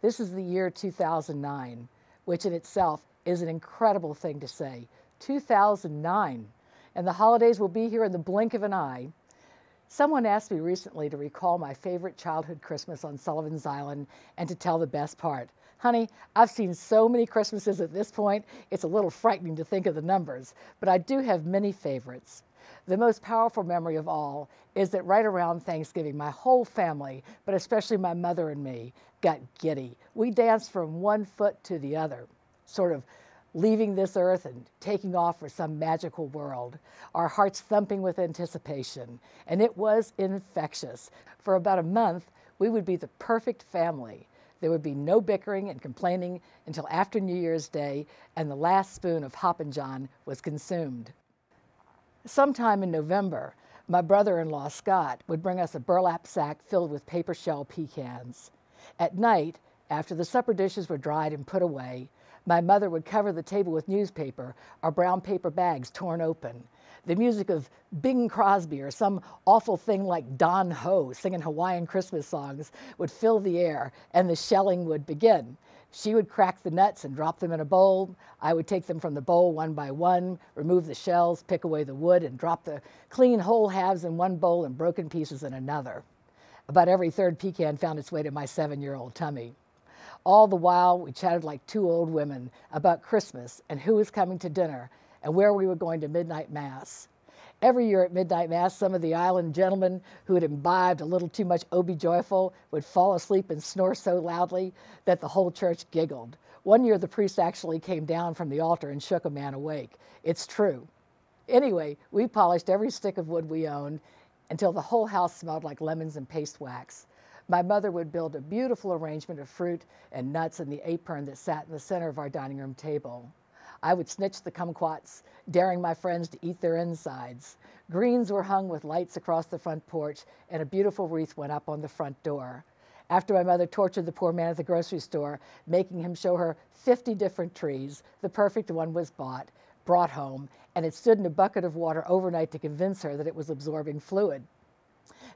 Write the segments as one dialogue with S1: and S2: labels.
S1: This is the year 2009, which in itself is an incredible thing to say. 2009, and the holidays will be here in the blink of an eye. Someone asked me recently to recall my favorite childhood Christmas on Sullivan's Island and to tell the best part. Honey, I've seen so many Christmases at this point, it's a little frightening to think of the numbers, but I do have many favorites. The most powerful memory of all is that right around Thanksgiving, my whole family, but especially my mother and me, got giddy. We danced from one foot to the other, sort of leaving this earth and taking off for some magical world, our hearts thumping with anticipation, and it was infectious. For about a month, we would be the perfect family. There would be no bickering and complaining until after New Year's Day, and the last spoon of Hoppin' John was consumed. Sometime in November, my brother-in-law Scott would bring us a burlap sack filled with paper shell pecans. At night, after the supper dishes were dried and put away, my mother would cover the table with newspaper or brown paper bags torn open. The music of Bing Crosby or some awful thing like Don Ho singing Hawaiian Christmas songs would fill the air, and the shelling would begin. She would crack the nuts and drop them in a bowl. I would take them from the bowl one by one, remove the shells, pick away the wood, and drop the clean whole halves in one bowl and broken pieces in another. About every third pecan found its way to my 7-year-old tummy. All the while, we chatted like two old women about Christmas and who was coming to dinner and where we were going to midnight mass. Every year at midnight mass, some of the island gentlemen who had imbibed a little too much Obi Joyful would fall asleep and snore so loudly that the whole church giggled. One year, the priest actually came down from the altar and shook a man awake. It's true. Anyway, we polished every stick of wood we owned until the whole house smelled like lemons and paste wax. My mother would build a beautiful arrangement of fruit and nuts in the apron that sat in the center of our dining room table. I would snitch the kumquats, daring my friends to eat their insides. Greens were hung with lights across the front porch, and a beautiful wreath went up on the front door. After my mother tortured the poor man at the grocery store, making him show her 50 different trees, the perfect one was brought home, and it stood in a bucket of water overnight to convince her that it was absorbing fluid.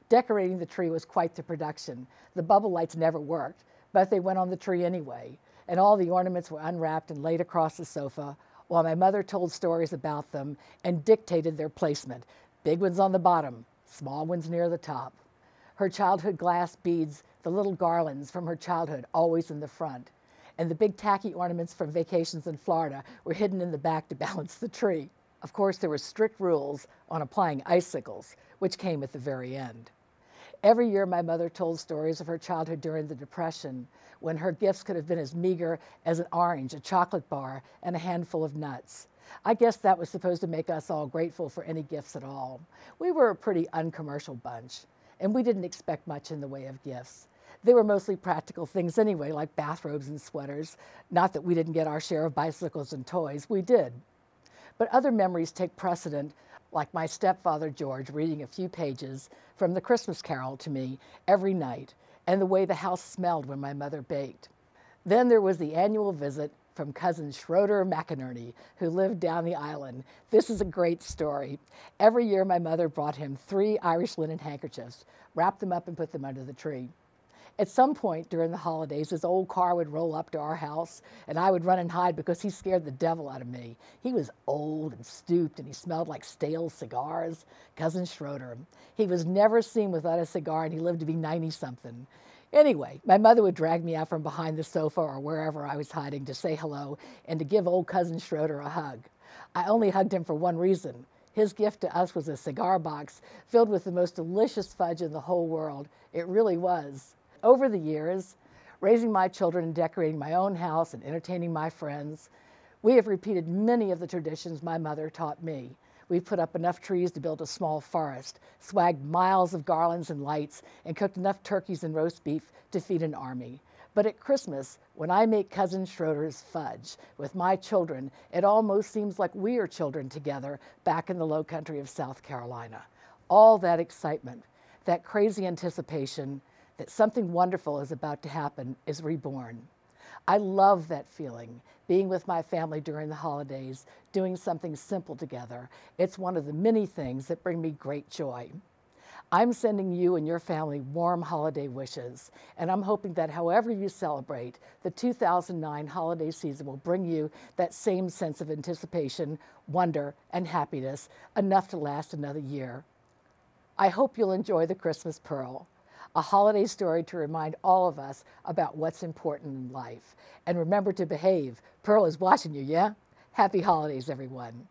S1: Decorating the tree was quite the production. The bubble lights never worked, but they went on the tree anyway, and all the ornaments were unwrapped and laid across the sofa, while my mother told stories about them and dictated their placement. Big ones on the bottom, small ones near the top. Her childhood glass beads, the little garlands from her childhood, always in the front, and the big tacky ornaments from vacations in Florida were hidden in the back to balance the tree. Of course, there were strict rules on applying icicles, which came at the very end. Every year, my mother told stories of her childhood during the Depression, when her gifts could have been as meager as an orange, a chocolate bar, and a handful of nuts. I guess that was supposed to make us all grateful for any gifts at all. We were a pretty uncommercial bunch, and we didn't expect much in the way of gifts. They were mostly practical things anyway, like bathrobes and sweaters. Not that we didn't get our share of bicycles and toys, we did. But other memories take precedent, like my stepfather George reading a few pages from the Christmas Carol to me every night, and the way the house smelled when my mother baked. Then there was the annual visit from cousin Schroeder McInerney, who lived down the island. This is a great story. Every year my mother brought him 3 Irish linen handkerchiefs, wrapped them up and put them under the tree. At some point during the holidays, his old car would roll up to our house, and I would run and hide because he scared the devil out of me. He was old and stooped, and he smelled like stale cigars. Cousin Schroeder. He was never seen without a cigar, and he lived to be 90-something. Anyway, my mother would drag me out from behind the sofa or wherever I was hiding to say hello and to give old Cousin Schroeder a hug. I only hugged him for one reason. His gift to us was a cigar box filled with the most delicious fudge in the whole world. It really was. Over the years, raising my children and decorating my own house and entertaining my friends, we have repeated many of the traditions my mother taught me. We've put up enough trees to build a small forest, swagged miles of garlands and lights, and cooked enough turkeys and roast beef to feed an army. But at Christmas, when I make Cousin Schroeder's fudge with my children, it almost seems like we are children together back in the low country of South Carolina. All that excitement, that crazy anticipation that something wonderful is about to happen is reborn. I love that feeling, being with my family during the holidays, doing something simple together. It's one of the many things that bring me great joy. I'm sending you and your family warm holiday wishes, and I'm hoping that however you celebrate, the 2009 holiday season will bring you that same sense of anticipation, wonder, and happiness, enough to last another year. I hope you'll enjoy The Christmas Pearl, a holiday story to remind all of us about what's important in life. And remember to behave. Pearl is watching you, yeah? Happy holidays, everyone.